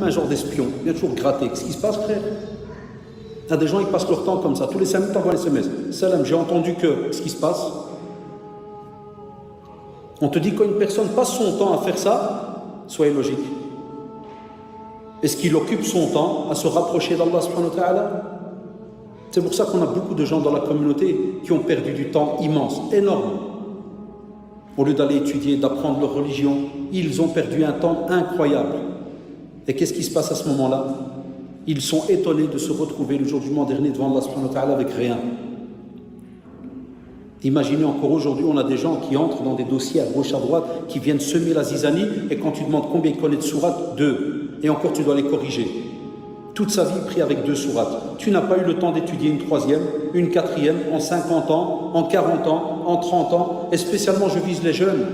un genre d'espion, il vient toujours gratter. Qu'est-ce qui se passe, frère? Il y a des gens qui passent leur temps comme ça. Tous les 5 minutes, t'envoient un SMS. Salam, j'ai entendu que. Qu'est-ce qui se passe? On te dit quand une personne passe son temps à faire ça, soyez logique. Est-ce qu'il occupe son temps à se rapprocher d'Allah subhanahu wa ta'ala? C'est pour ça qu'on a beaucoup de gens dans la communauté qui ont perdu du temps immense, énorme. Au lieu d'aller étudier, d'apprendre leur religion, ils ont perdu un temps incroyable. Et qu'est-ce qui se passe à ce moment-là? Ils sont étonnés de se retrouver le jour du jugement dernier devant Allah subhanahu wa ta'ala avec rien. Imaginez encore aujourd'hui, on a des gens qui entrent dans des dossiers à gauche, à droite, qui viennent semer la zizanie, et quand tu demandes combien ils connaissent de sourates, 2. Et encore tu dois les corriger. Toute sa vie pris avec 2 sourates. Tu n'as pas eu le temps d'étudier une 3e, une 4e, en 50 ans, en 40 ans, en 30 ans. Et spécialement, je vise les jeunes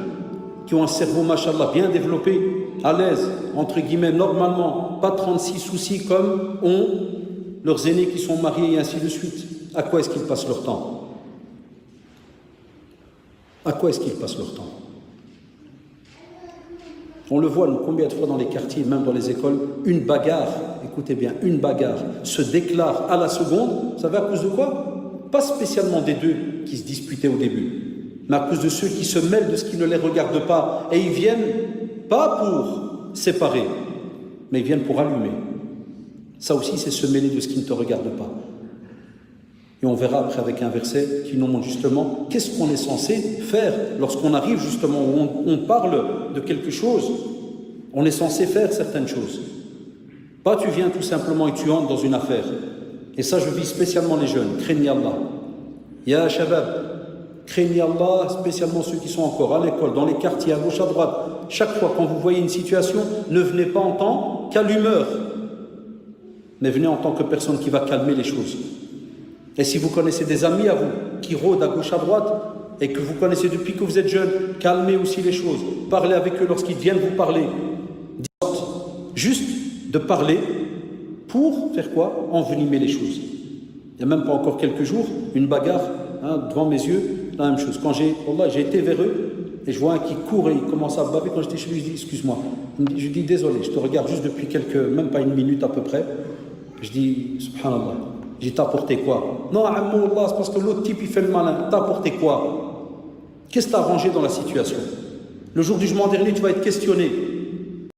qui ont un cerveau, machallah, bien développé, à l'aise, entre guillemets, normalement, pas 36 soucis comme ont leurs aînés qui sont mariés et ainsi de suite. À quoi est-ce qu'ils passent leur temps? À quoi est-ce qu'ils passent leur temps? On le voit combien de fois dans les quartiers, même dans les écoles, une bagarre, écoutez bien, une bagarre se déclare à la seconde. Vous savez à cause de quoi? Pas spécialement des 2 qui se disputaient au début, mais à cause de ceux qui se mêlent de ce qui ne les regarde pas. Et ils viennent pas pour séparer, mais ils viennent pour allumer. Ça aussi, c'est se mêler de ce qui ne te regarde pas. Et on verra après avec un verset qui nous montre justement qu'est-ce qu'on est censé faire lorsqu'on arrive justement où on parle de quelque chose. On est censé faire certaines choses. Pas tu viens tout simplement et tu entres dans une affaire. Et ça, je vis spécialement les jeunes. Craignez Allah. Ya Shabab, craignez Allah, spécialement ceux qui sont encore à l'école, dans les quartiers, à gauche, à droite. Chaque fois quand vous voyez une situation, ne venez pas en tant qu'allumeur, mais venez en tant que personne qui va calmer les choses. Et si vous connaissez des amis à vous qui rôdent à gauche à droite et que vous connaissez depuis que vous êtes jeune, calmez aussi les choses. Parlez avec eux lorsqu'ils viennent vous parler. Juste de parler pour faire quoi? Envenimer les choses. Il n'y a même pas encore quelques jours, une bagarre devant mes yeux, la même chose. Quand j'ai été vers eux et je vois un qui court et il commence à baver, quand j'étais chez lui, je dis excuse-moi. Je dis désolé, je te regarde juste depuis même pas 1 minute à peu près. Je dis subhanallah. J'ai t'as apporté quoi? Non, Allah, c'est parce que l'autre type il fait le malin. T'as apporté quoi? Qu'est-ce que t'as arrangé dans la situation? Le jour du jugement dernier, tu vas être questionné.